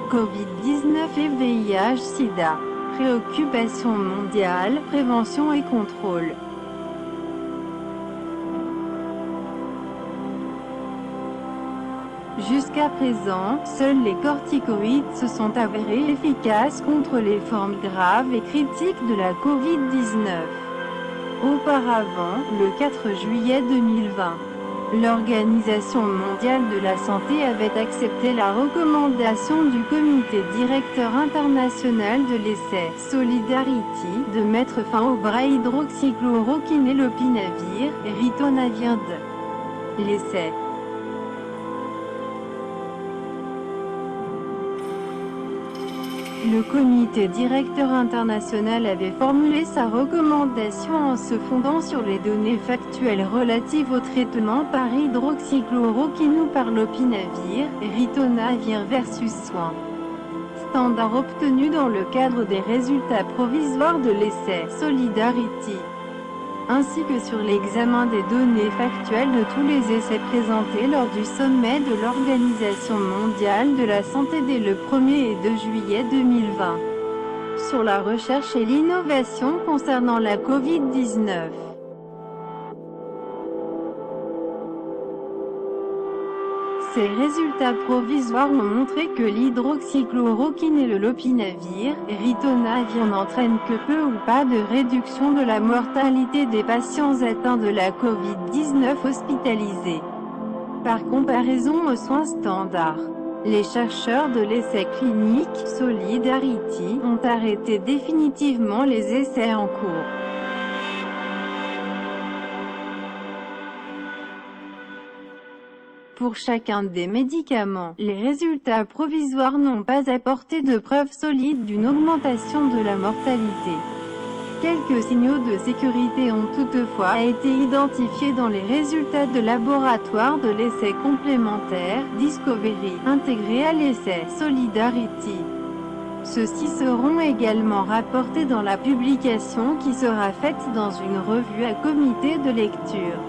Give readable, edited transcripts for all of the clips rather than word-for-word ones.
Covid-19 et VIH-Sida. Préoccupation mondiale, prévention et contrôle. Jusqu'à présent, seuls les corticoïdes se sont avérés efficaces contre les formes graves et critiques de la Covid-19. Auparavant, le 4 juillet 2020, l'Organisation mondiale de la santé avait accepté la recommandation du comité directeur international de l'essai Solidarity de mettre fin au bras hydroxychloroquine-lopinavir, ritonavir de l'essai. Le comité directeur international avait formulé sa recommandation en se fondant sur les données factuelles relatives au traitement par hydroxychloroquine ou par lopinavir, ritonavir versus soins standard obtenus dans le cadre des résultats provisoires de l'essai Solidarity, ainsi que sur l'examen des données factuelles de tous les essais présentés lors du sommet de l'Organisation mondiale de la santé dès le 1er et 2 juillet 2020, sur la recherche et l'innovation concernant la Covid-19. Ces résultats provisoires ont montré que l'hydroxychloroquine et le lopinavir, ritonavir n'entraînent que peu ou pas de réduction de la mortalité des patients atteints de la Covid-19 hospitalisés. Par comparaison aux soins standards, les chercheurs de l'essai clinique Solidarity ont arrêté définitivement les essais en cours. Pour chacun des médicaments, les résultats provisoires n'ont pas apporté de preuves solides d'une augmentation de la mortalité. Quelques signaux de sécurité ont toutefois été identifiés dans les résultats de laboratoire de l'essai complémentaire Discovery, intégré à l'essai Solidarity. Ceux-ci seront également rapportés dans la publication qui sera faite dans une revue à comité de lecture.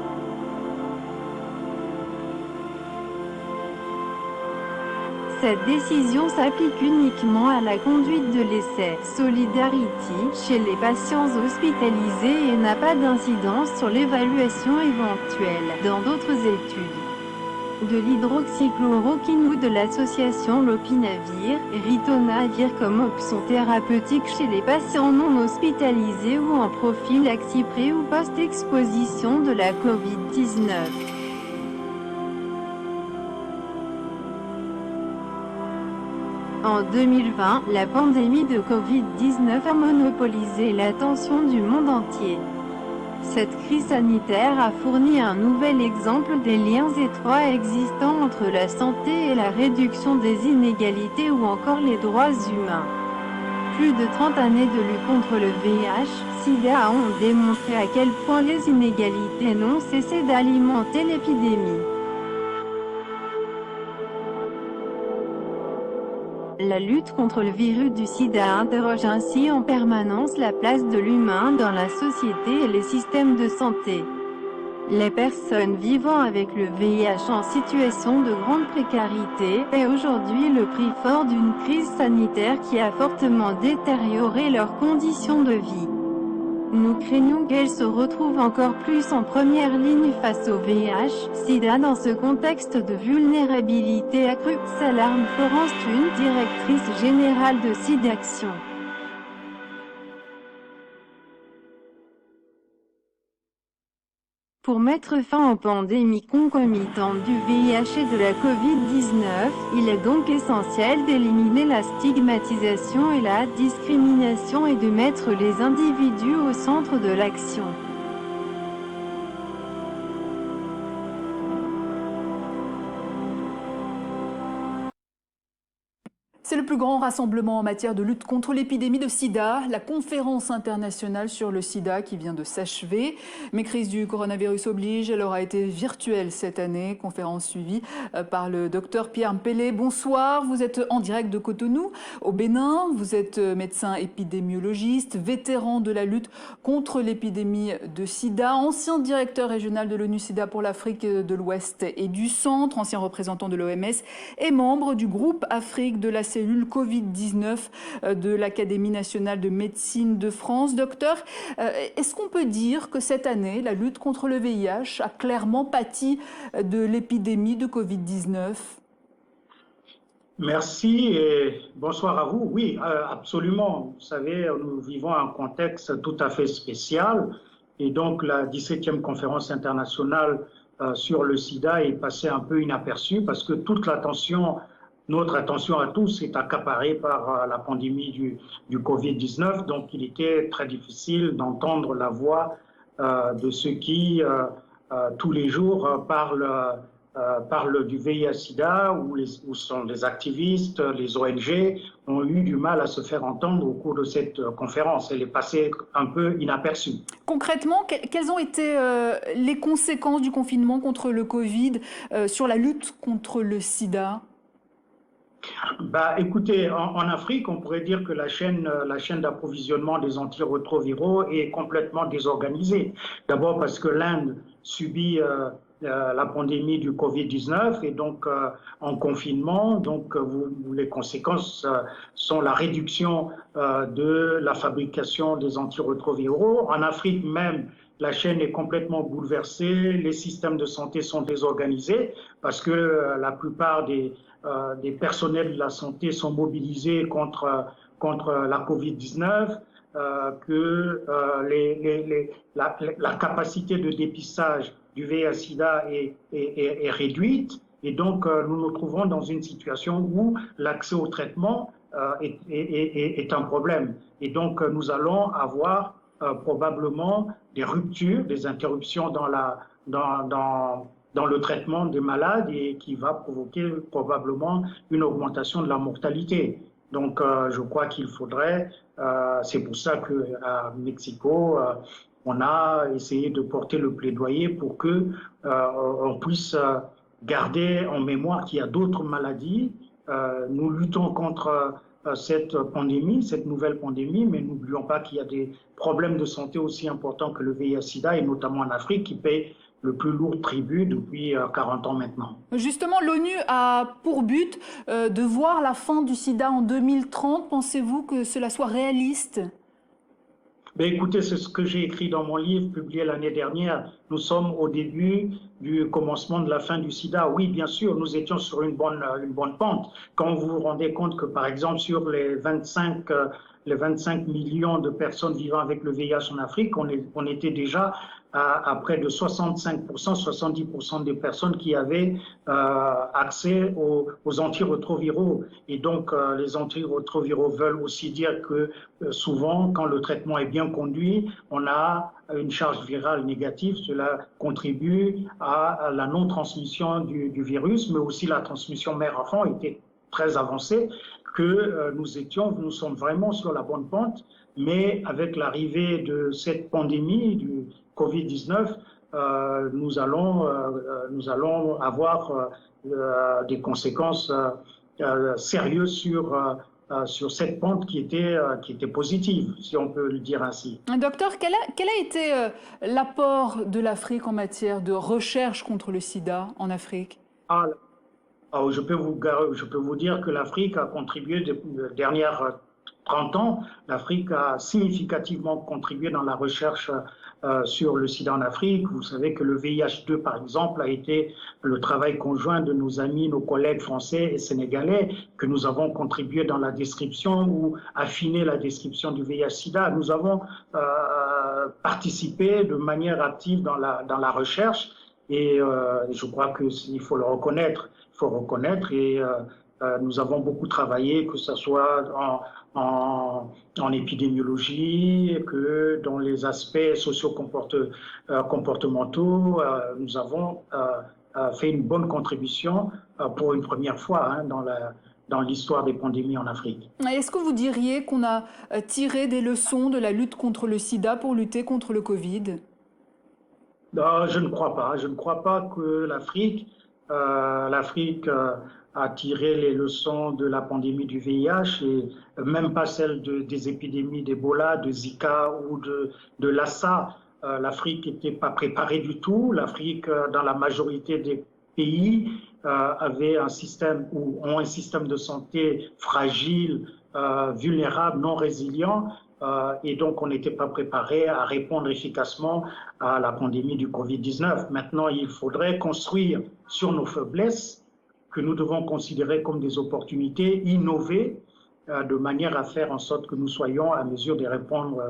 Cette décision s'applique uniquement à la conduite de l'essai Solidarity chez les patients hospitalisés et n'a pas d'incidence sur l'évaluation éventuelle, dans d'autres études, de l'hydroxychloroquine ou de l'association lopinavir, ritonavir comme option thérapeutique chez les patients non hospitalisés ou en prophylaxie pré- ou post-exposition de la Covid-19. En 2020, la pandémie de Covid-19 a monopolisé l'attention du monde entier. Cette crise sanitaire a fourni un nouvel exemple des liens étroits existants entre la santé et la réduction des inégalités ou encore les droits humains. Plus de 30 années de lutte contre le VIH-Sida ont démontré à quel point les inégalités n'ont cessé d'alimenter l'épidémie. La lutte contre le virus du sida interroge ainsi en permanence la place de l'humain dans la société et les systèmes de santé. Les personnes vivant avec le VIH en situation de grande précarité paient aujourd'hui le prix fort d'une crise sanitaire qui a fortement détérioré leurs conditions de vie. Nous craignons qu'elles se retrouvent encore plus en première ligne face au VIH-Sida dans ce contexte de vulnérabilité accrue, s'alarme Florence Thune, directrice générale de SIDAction. Pour mettre fin aux pandémies concomitantes du VIH et de la Covid-19, il est donc essentiel d'éliminer la stigmatisation et la discrimination et de mettre les individus au centre de l'action. C'est le plus grand rassemblement en matière de lutte contre l'épidémie de sida, la conférence internationale sur le sida qui vient de s'achever. Mais crise du coronavirus oblige, elle aura été virtuelle cette année. Conférence suivie par le docteur Pierre Mpele. Bonsoir, vous êtes en direct de Cotonou, au Bénin. Vous êtes médecin épidémiologiste, vétéran de la lutte contre l'épidémie de sida, ancien directeur régional de l'ONU-SIDA pour l'Afrique de l'Ouest et du Centre, ancien représentant de l'OMS et membre du groupe Afrique de la cellule Covid-19 de l'Académie nationale de médecine de France. Docteur, est-ce qu'on peut dire que cette année, la lutte contre le VIH a clairement pâti de l'épidémie de Covid-19 ? Merci et bonsoir à vous. Oui, absolument. Vous savez, nous vivons un contexte tout à fait spécial et donc la 17e conférence internationale sur le sida est passée un peu inaperçue parce que toute l'attention, notre attention à tous est accaparée par la pandémie du Covid-19. Donc il était très difficile d'entendre la voix de ceux qui tous les jours parlent du VIH-Sida, où sont les activistes, les ONG, ont eu du mal à se faire entendre au cours de cette conférence. Elle est passée un peu inaperçue. Concrètement, quelles ont été les conséquences du confinement contre le Covid sur la lutte contre le sida ? Écoutez, en Afrique, on pourrait dire que la chaîne d'approvisionnement des antirétroviraux est complètement désorganisée. D'abord parce que l'Inde subit la pandémie du Covid-19 et donc en confinement. Donc les conséquences sont la réduction de la fabrication des antirétroviraux. En Afrique même, la chaîne est complètement bouleversée, les systèmes de santé sont désorganisés parce que la plupart des personnels de la santé sont mobilisés contre la Covid-19, que la capacité de dépistage du VIH-Sida est réduite et donc nous nous trouvons dans une situation où l'accès au traitement est un problème. Et donc nous allons avoir probablement des ruptures, des interruptions dans le traitement des malades et qui va provoquer probablement une augmentation de la mortalité. Donc je crois qu'il faudrait, c'est pour ça qu'à Mexico, on a essayé de porter le plaidoyer pour que on puisse garder en mémoire qu'il y a d'autres maladies. Nous luttons contre cette pandémie, cette nouvelle pandémie, mais n'oublions pas qu'il y a des problèmes de santé aussi importants que le VIH-Sida, et notamment en Afrique, qui paie le plus lourd tribut depuis 40 ans maintenant. Justement, l'ONU a pour but de voir la fin du sida en 2030. Pensez-vous que cela soit réaliste ? Écoutez, c'est ce que j'ai écrit dans mon livre publié l'année dernière. Nous sommes au début du commencement de la fin du sida. Oui, bien sûr, nous étions sur une bonne pente. Quand vous vous rendez compte que, par exemple, sur les 25 millions de personnes vivant avec le VIH en Afrique, on était déjà à près de 65%, 70% des personnes qui avaient accès aux antirétroviraux. Et donc, les antirétroviraux veulent aussi dire que souvent, quand le traitement est bien conduit, on a une charge virale négative. Cela contribue à la non-transmission du virus, mais aussi la transmission mère-enfant était très avancée, que nous sommes vraiment sur la bonne pente, mais avec l'arrivée de cette pandémie du Covid-19, nous allons avoir des conséquences sérieuses sur cette pente qui était positive, si on peut le dire ainsi. Docteur, quel a été l'apport de l'Afrique en matière de recherche contre le sida en Afrique ? Je peux vous dire que l'Afrique a contribué les dernières 30 ans. L'Afrique a significativement contribué dans la recherche sur le sida en Afrique. Vous savez que le VIH2, par exemple, a été le travail conjoint de nos amis, nos collègues français et sénégalais, que nous avons contribué dans la description ou affiné la description du VIH-Sida. Nous avons participé de manière active dans la recherche et je crois qu'il faut le reconnaître. Et nous avons beaucoup travaillé, que ce soit en épidémiologie, que dans les aspects socio-comportementaux. Nous avons fait une bonne contribution pour une première fois dans l'histoire des pandémies en Afrique. Est-ce que vous diriez qu'on a tiré des leçons de la lutte contre le sida pour lutter contre le Covid? Je ne crois pas. Je ne crois pas que l'Afrique a tiré les leçons de la pandémie du VIH et même pas celle des épidémies d'Ebola, de Zika ou de Lassa. L'Afrique n'était pas préparée du tout. L'Afrique, dans la majorité des pays, avait un système ou ont un système de santé fragile, vulnérable, non résilient. Et donc, on n'était pas préparé à répondre efficacement à la pandémie du Covid-19. Maintenant, il faudrait construire sur nos faiblesses que nous devons considérer comme des opportunités, innover de manière à faire en sorte que nous soyons à mesure de répondre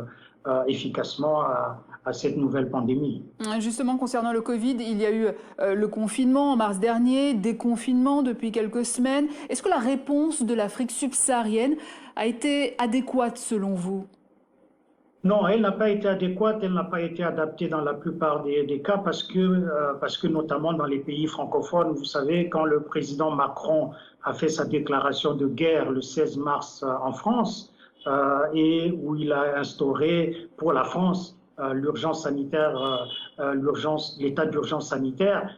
efficacement à cette nouvelle pandémie. Justement, concernant le Covid, il y a eu le confinement en mars dernier, déconfinement depuis quelques semaines. Est-ce que la réponse de l'Afrique subsaharienne a été adéquate selon vous? Non, elle n'a pas été adéquate, elle n'a pas été adaptée dans la plupart des cas parce que notamment dans les pays francophones, vous savez, quand le président Macron a fait sa déclaration de guerre le 16 mars en France et où il a instauré pour la France l'urgence sanitaire, l'état d'urgence sanitaire,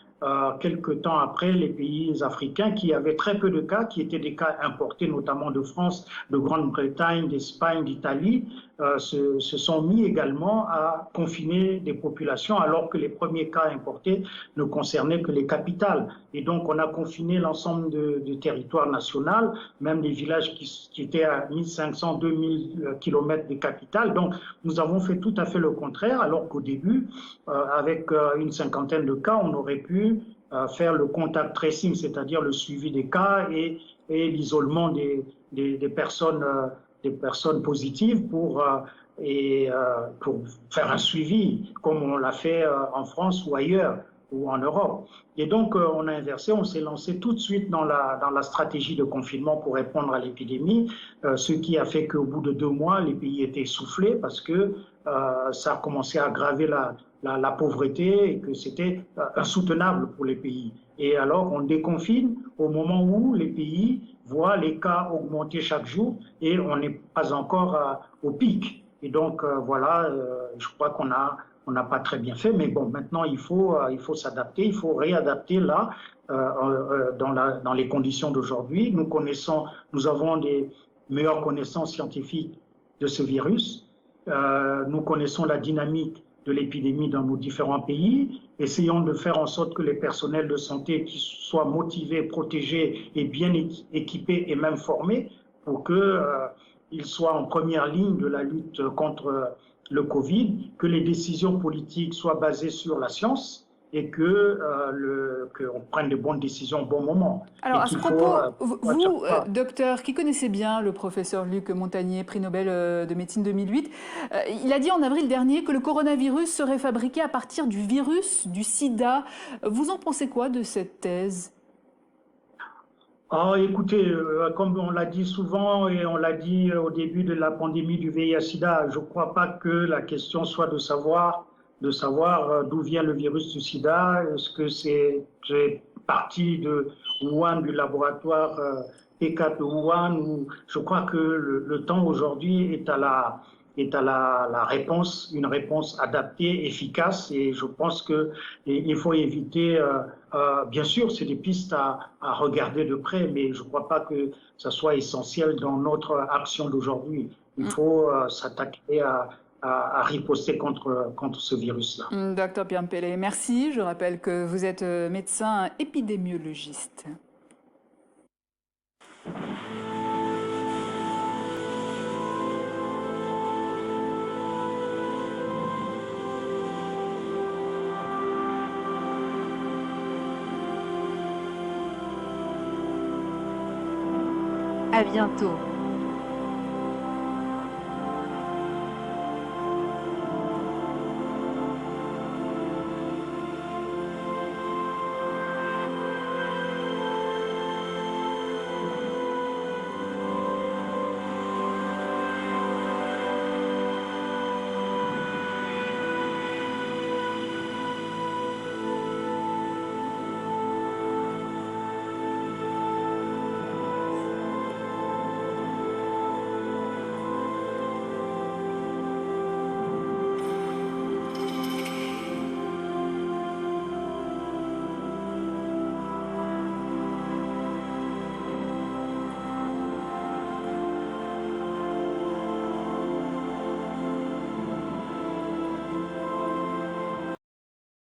quelque temps après, les pays africains qui avaient très peu de cas, qui étaient des cas importés notamment de France, de Grande-Bretagne, d'Espagne, d'Italie, se sont mis également à confiner des populations alors que les premiers cas importés ne concernaient que les capitales. Et donc on a confiné l'ensemble du territoire national, même les villages qui étaient à 1500, 2000 kilomètres des capitales. Donc nous avons fait tout à fait le contraire, alors qu'au début, avec une cinquantaine de cas, on aurait pu faire le contact tracing, c'est-à-dire le suivi des cas et l'isolement des personnes positives pour faire un suivi, comme on l'a fait en France ou ailleurs, ou en Europe. Et donc, on a inversé, on s'est lancé tout de suite dans la stratégie de confinement pour répondre à l'épidémie, ce qui a fait qu'au bout de 2 mois, les pays étaient essoufflés parce que ça a commencé à aggraver la pauvreté et que c'était insoutenable pour les pays. Et alors, on déconfine au moment où les pays voient les cas augmenter chaque jour et on n'est pas encore au pic. Et donc, voilà, je crois qu'on n'a pas très bien fait, mais bon, maintenant il faut s'adapter, il faut réadapter là dans les conditions d'aujourd'hui. Nous avons des meilleures connaissances scientifiques de ce virus. Nous connaissons la dynamique de l'épidémie dans nos différents pays. Essayons de faire en sorte que les personnels de santé qui soient motivés, protégés et bien équipés et même formés pour qu'ils soient en première ligne de la lutte contre le Covid, que les décisions politiques soient basées sur la science et qu'on prenne de bonnes décisions au bon moment. Alors, à ce propos, vous, docteur, qui connaissez bien le professeur Luc Montagnier, prix Nobel de médecine 2008, il a dit en avril dernier que le coronavirus serait fabriqué à partir du virus du sida. Vous en pensez quoi de cette thèse ? Écoutez, comme on l'a dit souvent et on l'a dit au début de la pandémie du VIH-Sida, je ne crois pas que la question soit de savoir d'où vient le virus du sida. Est-ce que c'est parti de Wuhan, du laboratoire P4 de Wuhan, ou je crois que le temps aujourd'hui est à la réponse, une réponse adaptée, efficace, et je pense qu'il faut éviter, bien sûr, c'est des pistes à regarder de près, mais je ne crois pas que ça soit essentiel dans notre action d'aujourd'hui. Il faut s'attaquer à riposter contre ce virus-là. Docteur Pierre Mpele, merci. Je rappelle que vous êtes médecin épidémiologiste. À bientôt.